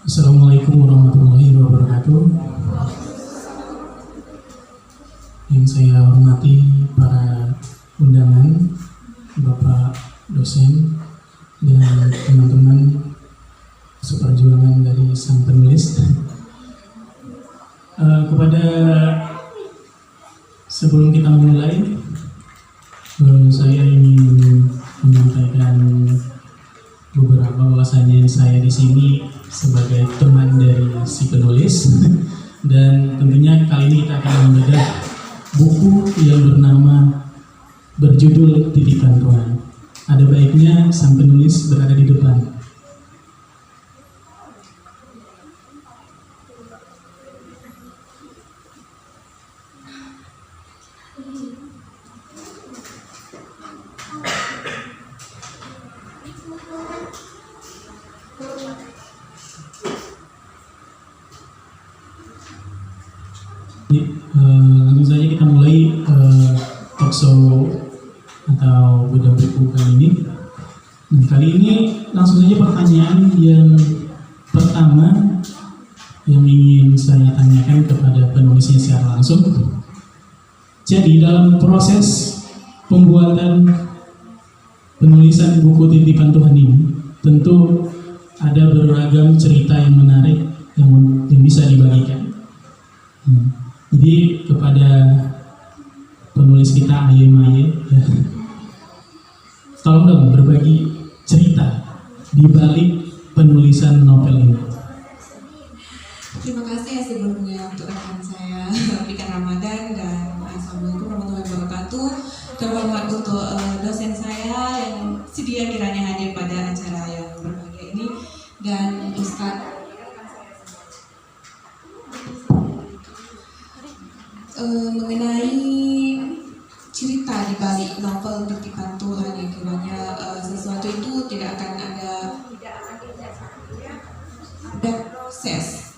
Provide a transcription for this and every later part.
Assalamualaikum warahmatullahi wabarakatuh. Yang saya hormati para undangan, Bapak dosen, dan teman-teman seperjuangan dari sang penulis. Sebelum kita mulai, saya ingin menyampaikan beberapa bahwasannya saya di sini sebagai teman dari si penulis, dan tentunya kali ini kita akan membedah buku yang bernama berjudul Titipan Tuhan. Ada baiknya sang penulis berada di depan. Langsung saja kita mulai talkshow atau bedah buku kali ini. Kali ini langsung saja pertanyaan yang pertama yang ingin saya tanyakan kepada penulisnya secara langsung. Jadi dalam proses pembuatan penulisan buku Titipan Tuhan ini, tentu ada beragam cerita yang menarik yang bisa dibagikan. Jadi kepada penulis kita Aye, tolong dong berbagi cerita di balik penulisan novel ini. Terima kasih ya sebelumnya untuk rekan saya Pika Ramadan, dan Assalamualaikum warahmatullahi wabarakatuh. Terhormat untuk dosen saya yang sedia kiranya hadir pada acara yang berbahagia ini, dan Ustadz mengenai cerita di balik novel Titipan Tuhan, yang kiranya sesuatu itu tidak akan ada proses.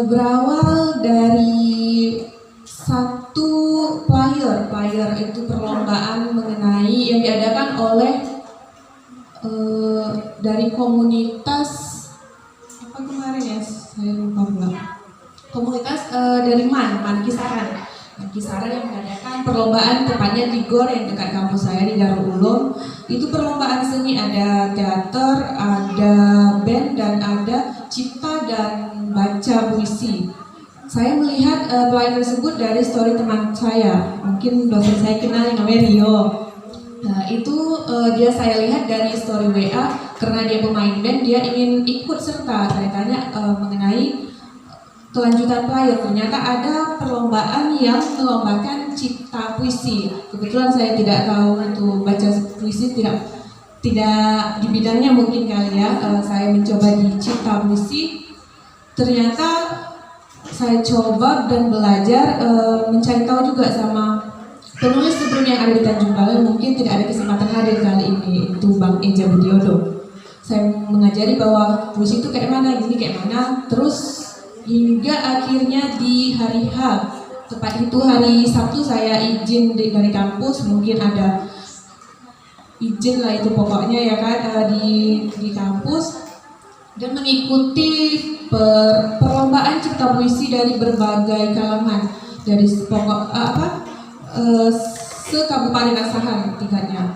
Berawal dari satu player itu perlombaan mengenai yang diadakan oleh dari komunitas apa kemarin ya, saya lupa pula, komunitas dari Man Kisaran yang mengadakan perlombaan tepatnya di GOR yang dekat kampus saya di Darul Ulum. Itu perlombaan seni, ada teater, ada band, dan ada cipta dan baca puisi. Saya melihat player tersebut dari story teman saya, mungkin dosen saya kenal, namanya Rio. Nah itu dia saya lihat dari story WA, karena dia pemain band, dia ingin ikut serta. Saya tanya mengenai kelanjutan player, ternyata ada perlombaan yang melombakan cipta puisi. Kebetulan saya tidak tahu untuk baca puisi, tidak di bidangnya mungkin kali ya. Saya mencoba di cipta puisi, ternyata saya coba dan belajar mencari tahu juga sama penulis sebelumnya yang ada di Tanjung Balai, mungkin tidak ada kesempatan hadir kali ini, itu Bang Eja Budiodo. Saya mengajari bahwa puisi itu kayak mana, gini kayak mana, terus hingga akhirnya di hari H, tepat itu hari Sabtu, saya izin dari kampus, mungkin ada izin lah itu pokoknya ya kan, di kampus, dan mengikuti perlombaan cipta puisi dari berbagai kalangan, dari se-Kabupaten Asahan tingkatnya.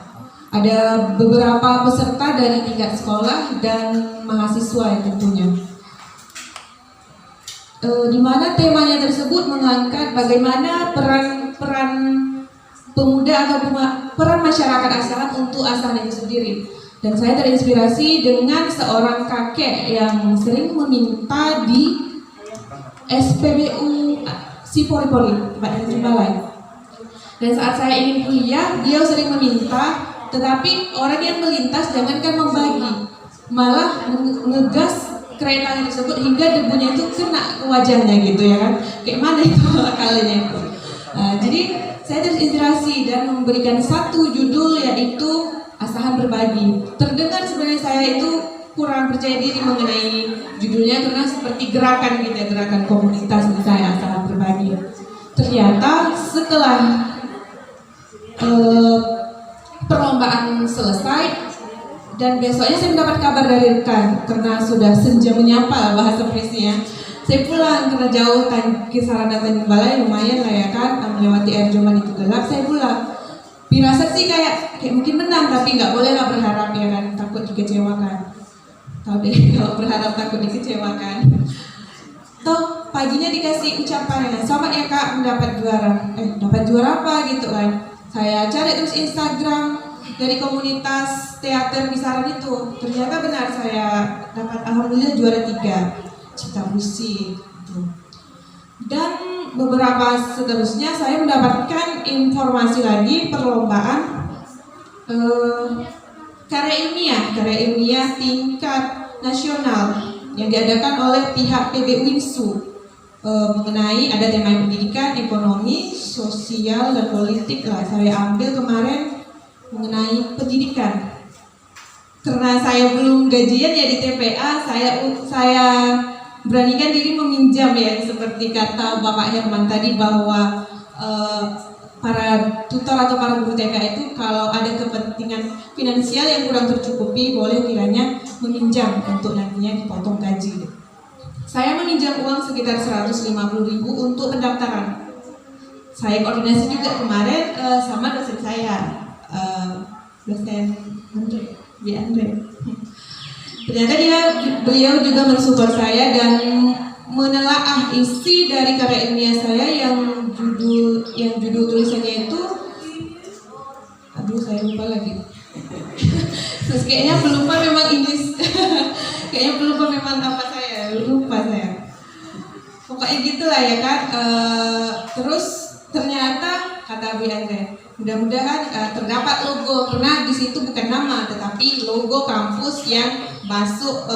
Ada beberapa peserta dari tingkat sekolah dan mahasiswa yang tentunya. Di mana temanya tersebut mengangkat bagaimana peran pemuda atau peran masyarakat Asahan untuk Asahan itu sendiri. Dan saya terinspirasi dengan seorang kakek yang sering meminta di SPBU Sipori-Pori, tempat Tanjung Balai. Dan saat saya ingin kuliah, dia sering meminta, tetapi orang yang melintas jangankan membagi, malah ngegas kereta tersebut hingga debunya itu kena ke wajahnya gitu ya kan. Kayak mana itu akalnya itu. Jadi saya terinspirasi dan memberikan satu judul, yaitu Asahan Berbagi. Terdengar sebenarnya saya itu kurang percaya diri mengenai judulnya karena seperti gerakan gitu ya, gerakan komunitas misalnya Asahan Berbagi. Ternyata setelah eh, perlombaan selesai dan besoknya saya mendapat kabar dari rekan karena sudah senja menyapa bahasa Presnya. Saya pulang karena jauh kisaran Tanjung Balai lumayan lah ya kan, melewati air Joman itu gelap. Saya pulang. Pirasat sih kayak mungkin menang tapi nggak boleh lah berharap ya kan, takut dikecewakan. Tahu deh kalau berharap takut dikecewakan. Toh paginya dikasih ucapan ya, selamat ya kak mendapat juara. Dapat juara apa gitu kan? Saya cari terus Instagram dari komunitas teater Kisaran itu. Ternyata benar saya dapat alhamdulillah juara 3 cipta puisi. Dan beberapa seterusnya saya mendapatkan informasi lagi perlombaan karya ilmiah tingkat nasional yang diadakan oleh pihak PB Winsu mengenai ada tema pendidikan, ekonomi, sosial dan politik lah. Saya ambil kemarin mengenai pendidikan. Karena saya belum gajian ya di TPA, saya beranikan diri meminjam ya, seperti kata Bapak Herman tadi bahwa para tutor atau para guru TK itu kalau ada kepentingan finansial yang kurang tercukupi boleh kiranya meminjam untuk nantinya dipotong gaji. Saya meminjam uang sekitar 150.000 untuk pendaftaran. Saya koordinasi juga kemarin sama dosen saya, dosen Andre. Ternyata beliau juga mensupport saya dan menelaah isi dari karya ilmiah saya yang judul tulisannya itu, aduh saya lupa lagi. Terus kayaknya pelupa memang Inggris, kayaknya pelupa memang apa lupa saya. Pokoknya gitulah ya kan. Terus ternyata kata Bu Andre, mudah-mudahan terdapat logo karena di situ bukan nama tetapi logo kampus yang masuk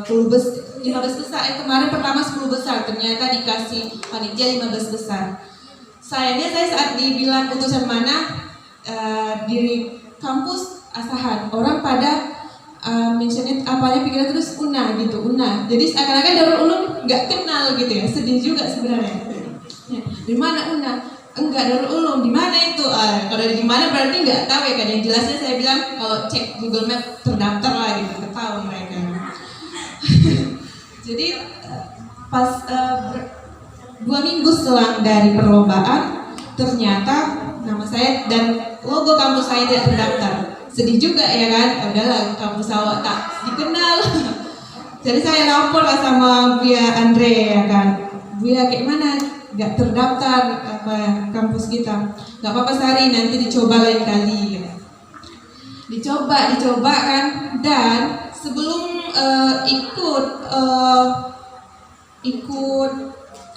15 besar. Kemarin pertama 10 besar, ternyata dikasih panitia 15 besar. Sayangnya saya saat dibilang utusan mana di kampus Asahan, orang pada mentionnya apanya pikiran terus UNA gitu, UNA. Jadi seakan-akan Darul Ulum nggak kenal gitu ya, sedih juga sebenarnya. Di mana UNA? Enggak, Darul Ulum di mana itu? Kalau di mana berarti nggak tahu ya kan? Yang jelasnya saya bilang kalau cek Google Map terdaftar lah gitu, ketahuan mereka. Jadi pas 2 minggu selang dari perlombaan ternyata nama saya dan logo kampus saya tidak terdaftar. Sedih juga ya kan, udahlah kampus awak tak dikenal. Jadi saya lapor lah sama Buya Andre ya kan, Buya kayak mana nggak terdaftar kampus kita. Nggak apa-apa Sari, nanti dicoba lain kali ya. Dicoba kan. Dan sebelum ikut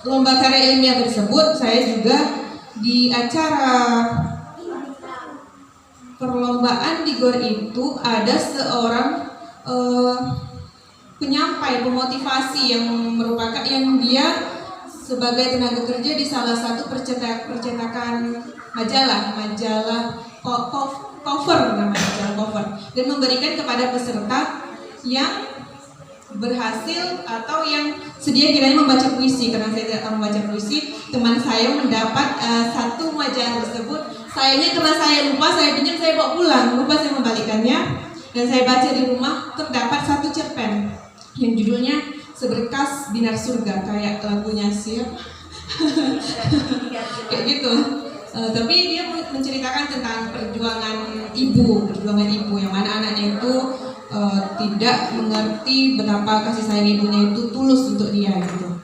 lomba karya ilmiah tersebut, saya juga di acara perlombaan di GOR itu ada seorang penyampai, pemotivasi yang merupakan yang dia sebagai tenaga kerja di salah satu percetakan majalah cover namanya, majalah cover, dan memberikan kepada peserta yang berhasil atau yang sedia kiranya membaca puisi. Karena saya tidak tahu membaca puisi, teman saya mendapat satu majalah tersebut. Sayangnya karena saya lupa, saya pinjam, saya bawa pulang, lupa saya membalikannya, dan saya baca di rumah. Terdapat satu cerpen yang judulnya Seberkas Binar Surga, kayak lagunya Sir kayak gitu. Tapi dia menceritakan tentang perjuangan ibu yang mana anaknya itu tidak mengerti betapa kasih sayang ibunya itu tulus untuk dia gitu.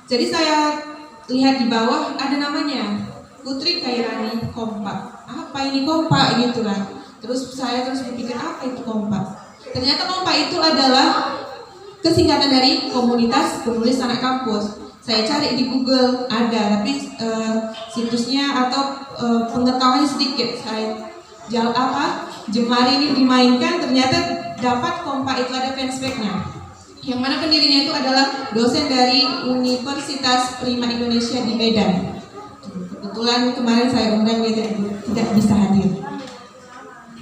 Jadi saya lihat di bawah ada namanya, Putri Kairani Kompak. Apa ini Kompak gitu kan? Terus saya berpikir apa itu Kompak? Ternyata Kompak itu adalah kesingkatan dari komunitas penulis anak kampus. Saya cari di Google ada, tapi situsnya atau pengetahuannya sedikit. Saya jemari ini dimainkan, ternyata dapat Kompak itu ada fanspage-nya. Yang mana pendirinya itu adalah dosen dari Universitas Prima Indonesia di Medan. Kebetulan kemarin saya undang, dia tidak bisa hadir.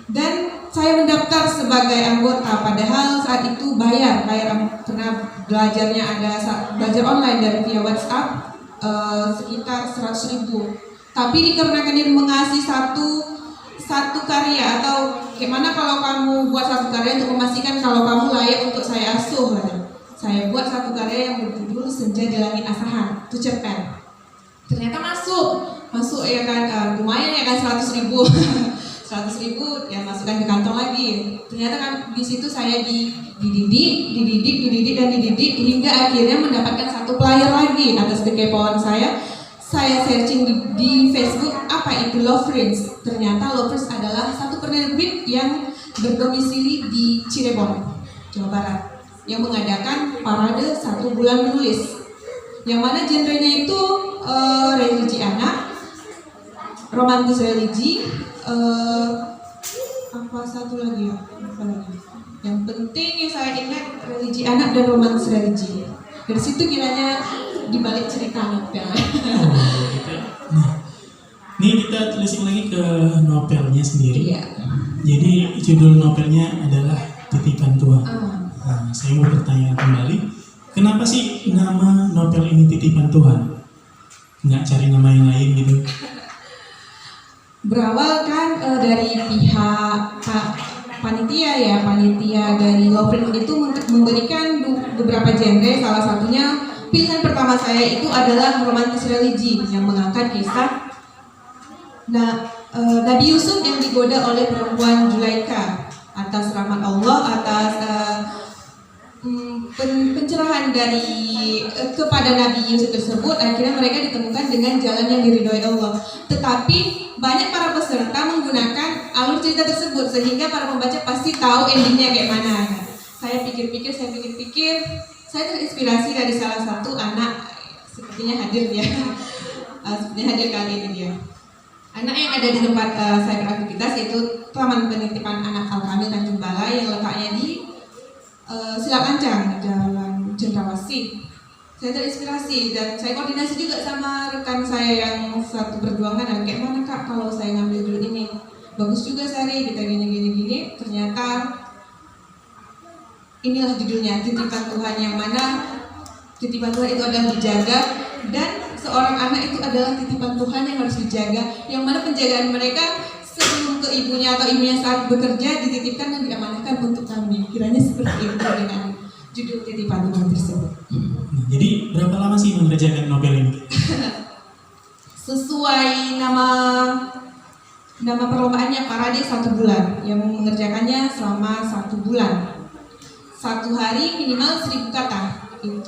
Dan saya mendaftar sebagai anggota, padahal saat itu bayar karena belajar online dari via WhatsApp sekitar 100.000. Tapi dikarenakan dia mengasih satu satu karya, atau gimana kalau kamu buat satu karya untuk memastikan kalau kamu layak untuk saya asuh, katanya. Saya buat satu karya yang berjudul Senja di Langit Asahan, itu cerpen. Ternyata masuk ya kan, lumayan ya kan 100.000 100.000 ya masukkan ke kantong lagi. Ternyata kan di situ saya dididik hingga akhirnya mendapatkan satu player lagi. Atas kekepoan saya searching di Facebook apa itu Lovers. Ternyata Lovers adalah satu penerbit yang berdomisili di Cirebon, Jawa Barat, yang mengadakan parade 1 bulan menulis, yang mana genrenya itu religi anak, romantis religi, apa satu lagi ya, apa lagi? Yang penting yang saya ingat religi anak dan romantis religi. Dari situ kiranya dibalik cerita novel. Oh, gitu. Nah, ini kita telisik lagi ke novelnya sendiri. Iya. Jadi judul novelnya adalah Titipan Tuhan. Nah, saya mau bertanya kembali, kenapa sih nama novel ini Titipan Tuhan? Nggak cari nama yang lain gitu? Berawal kan dari pihak panitia dari Lovers itu memberikan beberapa genre. Salah satunya pilihan pertama saya itu adalah romantis religi yang mengangkat kisah Nabi Yusuf yang digoda oleh perempuan Zulaikha. Atas rahmat Allah, atas pencerahan dari kepada Nabi Yusuf tersebut, akhirnya mereka ditemukan dengan jalan yang diridhoi Allah. Tetapi banyak para peserta menggunakan alur cerita tersebut sehingga para pembaca pasti tahu endingnya kayak mana. Saya pikir-pikir, saya terinspirasi dari salah satu anak, sepertinya hadir dia, sepertinya hadir kali ini dia. Anak yang ada di tempat saya beraktivitas, yaitu Taman Penitipan Anak Al-Kamil Tanjung Balai yang letaknya di Silang Ancang, Jalan Cendrawasih. Saya terinspirasi dan saya koordinasi juga sama rekan saya yang satu perjuangan. Kayak mana kak kalau saya ngambil judul ini? Bagus juga Sari, kita gini. Ternyata inilah judulnya, Titipan Tuhan, yang mana titipan Tuhan itu adalah dijaga, dan seorang anak itu adalah titipan Tuhan yang harus dijaga, yang mana penjagaan mereka sebelum ke ibunya atau ibunya saat bekerja dititipkan dan diamanahkan untuk kami. Kiranya seperti itu dengan judul Titipan Tuhan tersebut. Jadi berapa lama sih mengerjakan novel ini? Sesuai nama perlombaannya parade 1 bulan, yang mengerjakannya selama 1 bulan. 1 hari minimal 1000 kata.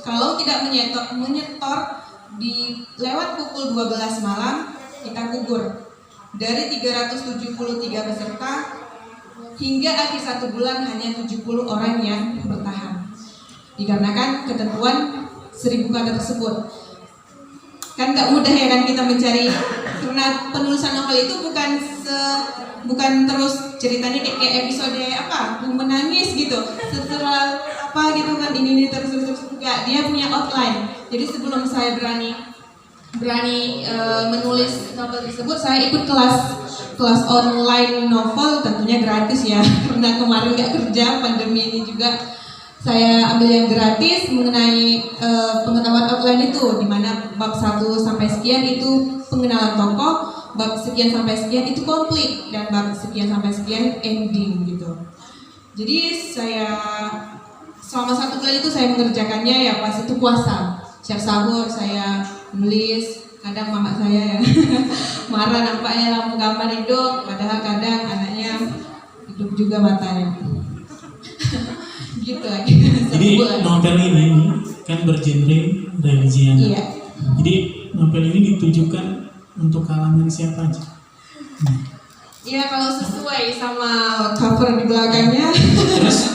Kalau tidak menyetor di lewat pukul 12 malam, kita gugur. Dari 373 peserta hingga akhir 1 bulan hanya 70 orang yang bertahan. Dikarenakan ketentuan 1000 kata tersebut. Kan nggak mudah ya kan kita mencari, karena penulisan novel itu bukan terus ceritanya kayak episode apa, menangis gitu, setelah apa gitu kan, ini terus enggak, dia punya outline. Jadi sebelum saya berani menulis novel tersebut, saya ikut kelas online novel, tentunya gratis ya, karena kemarin nggak kerja, pandemi ini juga saya ambil yang gratis mengenai pengetahuan outline itu, di mana bab 1 sampai sekian itu pengenalan tokoh, bab sekian sampai sekian itu komplit, dan bab sekian sampai sekian ending gitu. Jadi saya selama 1 bulan itu saya mengerjakannya ya pas itu puasa, siap sahur saya nulis. Kadang mama saya ya marah, nampaknya lampu kamar hidup, padahal kadang anaknya hidup juga matanya. Gitu lagi. Jadi novel ini kan bergenre religi anak. Iya. Jadi novel ini ditujukan untuk kalangan siapa aja? Iya, kalau sesuai sama cover di belakangnya. Terus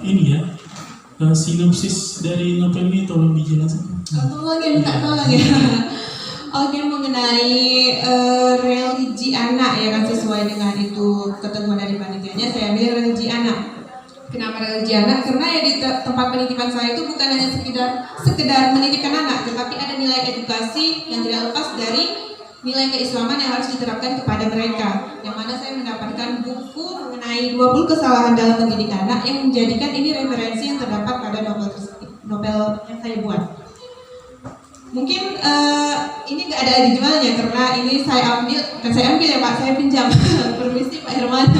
ini ya, sinopsis dari novel ini tolong dijelaskan. Tolong ya, minta tolong ya. Oke, mengenai religi anak ya kan, sesuai dengan itu ketentuan dari panitianya, saya ambil religi anak. Kenapa religi anak? Karena ya di tempat penitipan saya itu bukan hanya sekedar menitipkan anak, tetapi ada nilai edukasi yang tidak lepas dari nilai keislaman yang harus diterapkan kepada mereka. Yang mana saya mendapatkan buku mengenai 20 kesalahan dalam mendidik anak yang menjadikan ini referensi yang terdapat pada novel yang saya buat. Mungkin ini nggak ada dijualnya karena ini saya ambil, kan saya ambil ya Pak, saya pinjam. Permisi Pak Herman.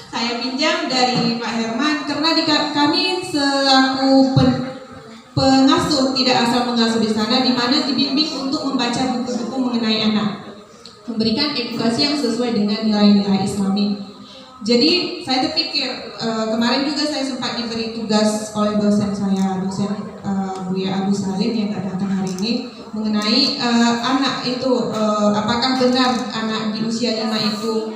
Saya pinjam dari Pak Herman karena kami selaku pengasuh tidak asal mengasuh di sana, di mana dibimbing untuk membaca buku-buku mengenai anak, memberikan edukasi yang sesuai dengan nilai-nilai Islami. Jadi saya terpikir kemarin juga saya sempat diberi tugas oleh dosen saya, dosen Buya Abu Salim yang nggak datang hari ini, mengenai anak itu apakah benar anak di usia 5 itu,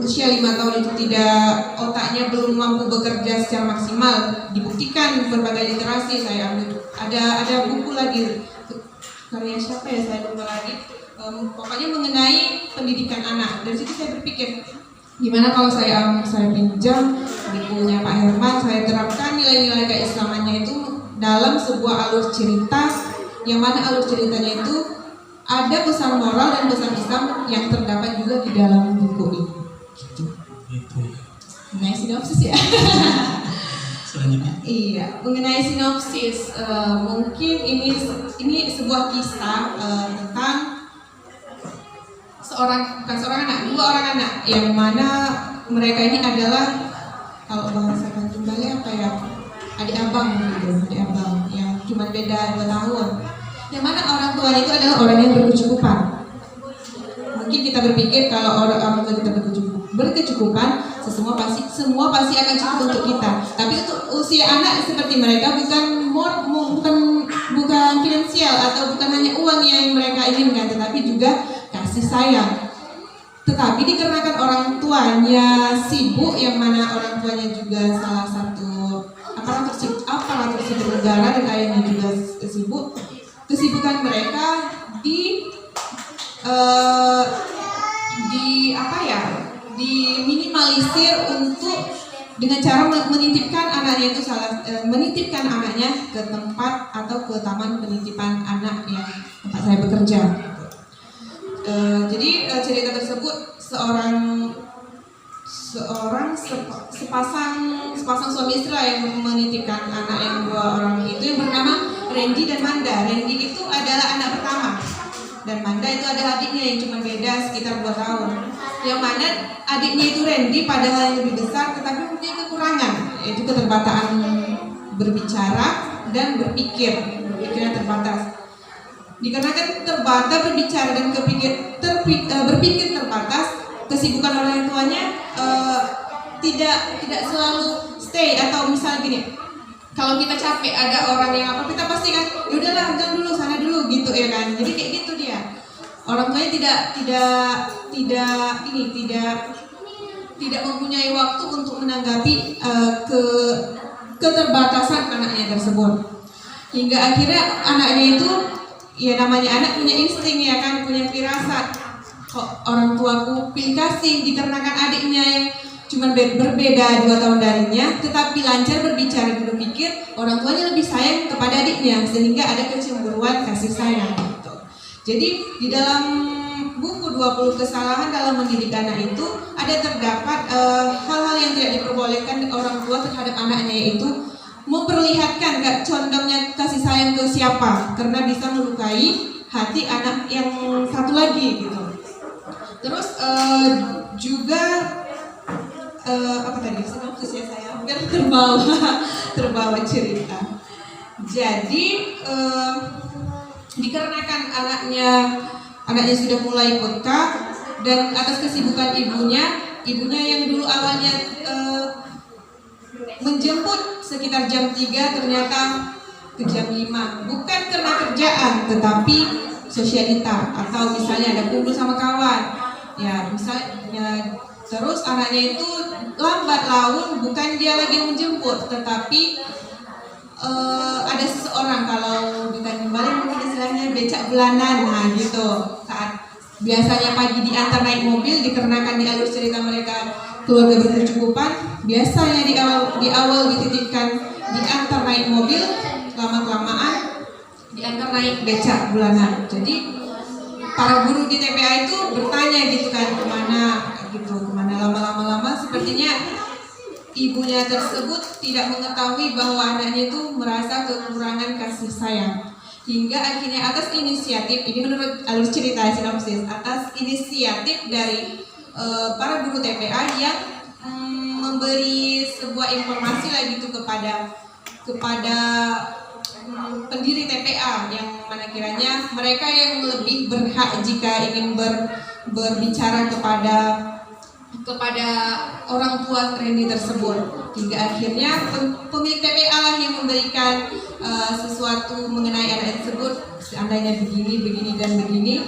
usia 5 tahun itu tidak, otaknya belum mampu bekerja secara maksimal. Dibuktikan berbagai literasi saya ambil, ada buku lagi karya siapa ya saya lupa lagi, pokoknya mengenai pendidikan anak. Dari situ saya berpikir, gimana kalau saya pinjam bukunya Pak Herman, saya terapkan nilai-nilai keislamannya itu dalam sebuah alur cerita, yang mana alur ceritanya itu ada pesan moral dan pesan Islam yang terdapat juga di dalam buku ini. Gitu. Mengenai sinopsis ya. Selanjutnya. Iya, mengenai sinopsis, mungkin ini sebuah kisah tentang dua orang anak yang mana mereka ini adalah, kalau bahasa Tanjungbalnya apa ya, adik abang yang cuma beda 2 tahun, yang mana orang tua itu adalah orang yang berkecukupan. Mungkin kita berpikir kalau orang tua kita berkecukupan, semua pasti akan cukup untuk kita. Tapi untuk usia anak seperti mereka bukan finansial atau bukan hanya uang yang mereka inginkan, tetapi juga kasih sayang. Tetapi dikarenakan orang tuanya sibuk, yang mana orang tuanya juga salah satu aparatur sipil negara dan ayahnya juga sibuk, kesibukan mereka diminimalisir untuk dengan cara menitipkan anaknya ke tempat atau ke taman penitipan anak yang tempat saya bekerja. Jadi cerita tersebut sepasang suami istri yang menitipkan anak yang 2 orang itu, yang bernama Randy dan Manda. Randy itu adalah anak pertama dan Manda itu adalah adiknya yang cuma beda sekitar 2 tahun. Yang mana adiknya itu Randy padahal yang lebih besar, tetapi mempunyai kekurangan, yaitu keterbatasan berbicara dan berpikirnya terbatas. Dikarenakan terbatas berbicara dan berpikir terbatas, kesibukan orang tuanya tidak selalu stay, atau misal gini, kalau kita capek ada orang yang apa, kita pasti kan yaudahlah jangan dulu, sana dulu gitu ya kan. Jadi kayak gitu dia. Orang tuanya tidak mempunyai waktu untuk menanggapi keterbatasan anaknya tersebut. Hingga akhirnya anaknya itu, ya namanya anak punya insting ya kan, punya firasat. Kok orang tuaku pilih kasih, dikarenakan adiknya yang cuma berbeda 2 tahun darinya, tetapi lancar berbicara dan berpikir, orang tuanya lebih sayang kepada adiknya, sehingga ada kecemburuan kasih sayang gitu. Jadi di dalam buku 20 kesalahan dalam mendidik anak itu ada terdapat hal-hal yang tidak diperbolehkan orang tua terhadap anaknya, yaitu memperlihatkan condongnya kasih sayang ke siapa, karena bisa melukai hati anak yang satu lagi gitu. Terus juga apa tadi sinopsis ya, saya hampir terbawa cerita. Jadi dikarenakan anaknya sudah mulai peka dan atas kesibukan ibunya yang dulu awalnya menjemput sekitar jam 3 ternyata ke jam 5, bukan karena kerjaan tetapi sosialita, atau misalnya ada kumpul sama kawan ya misalnya. Terus anaknya itu lambat laun, bukan dia lagi menjemput, tetapi ada seseorang, kalau di Tanjung mungkin istilahnya becak bulanan, nah gitu. Saat biasanya pagi diantar naik mobil, dikarenakan di alur cerita mereka keluarga berkecukupan, biasanya di awal dititipkan diantar naik mobil, lama-kelamaan diantar naik becak bulanan. Jadi para guru di TPA itu bertanya gitu kan, kemana lama-lama sepertinya ibunya tersebut tidak mengetahui bahwa anaknya itu merasa kekurangan kasih sayang. hingga akhirnya atas inisiatif, ini menurut alur cerita sinopsis, atas inisiatif dari para guru TPA yang memberi sebuah informasi lah gitu kepada pendiri TPA, yang mana kiranya mereka yang lebih berhak jika ingin berbicara kepada orang tua trendy tersebut, hingga akhirnya pemilik TPA lah yang memberikan sesuatu mengenai anak tersebut, seandainya begini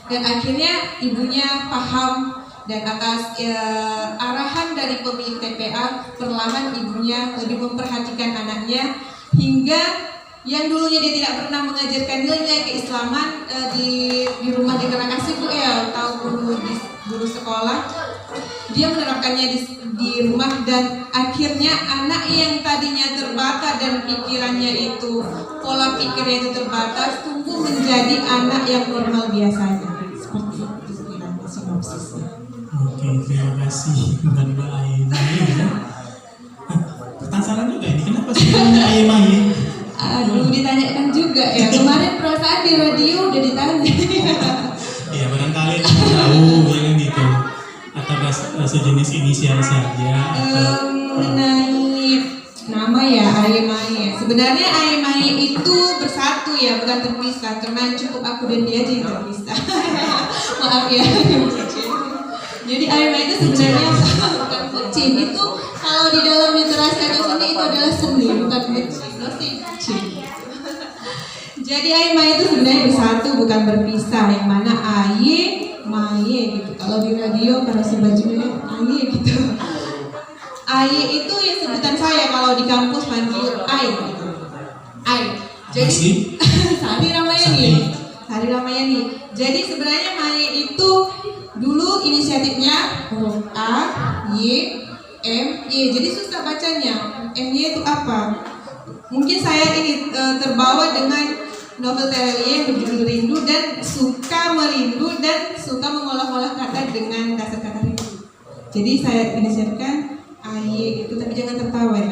dan akhirnya ibunya paham, dan atas arahan dari pemilik TPA perlahan ibunya lebih memperhatikan anaknya, hingga yang dulunya dia tidak pernah mengajarkan nilai keislaman di rumah di Karakasih Bu ya, atau guru sekolah, dia menerapkannya di rumah, dan akhirnya anak yang tadinya terbatas dan pikirannya itu, pola pikirnya itu terbatas, tumbuh menjadi anak yang normal biasanya. Seperti itu kiranya sinopsisnya. Oke, terima kasih Mbak Aimai ya. Penasaran juga ini, kenapa sih namanya Aimai? Aduh, ditanyakan juga ya. Kemarin perasaan di radio udah ditanya. Ya barangkali tahu ya kan gitu. Atau sejenis inisial saja. Mengenai nama ya, Aimai. Sebenarnya Aimai itu bersatu ya, bukan terpisah. Karena cukup aku dan dia jadi terpisah. Maaf ya. Jadi Aimai itu sebenarnya bukan kucing. Itu kalau di dalam literasi atau seni itu adalah seni, bukan kucing. Jadi Aimai itu sebenarnya bersatu, bukan berpisah. Yang mana Maye gitu. Kalau di radio pada sebajunya Aye gitu. Aye itu ya sebutan saya kalau di kampus manggil Ai gitu. Ai. Jadi Sari Ramayani. Jadi sebenarnya Maye itu dulu inisiatifnya huruf A, Y, M, Y. Jadi susah bacanya. M, Y itu apa? Mungkin saya ini terbawa dengan novel Terelie yang berjudul Rindu, dan suka merindu dan suka mengolah-olah kata dengan dasar kata rindu. Jadi saya inisiatifkan AY gitu, tapi jangan tertawa ya.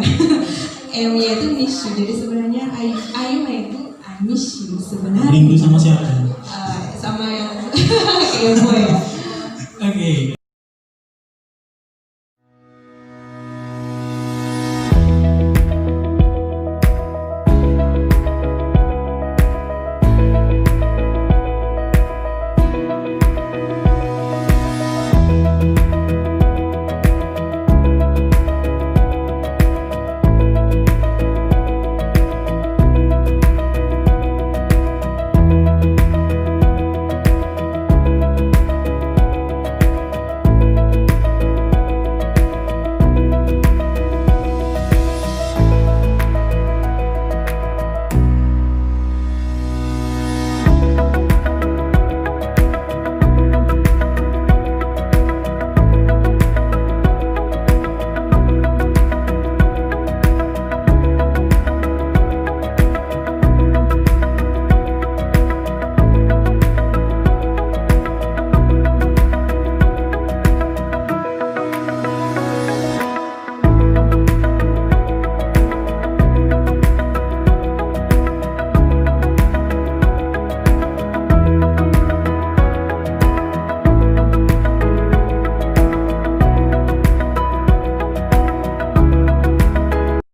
M-nya itu miss you. Jadi sebenarnya Ayu itu I miss you sebenarnya. Rindu sama siapa?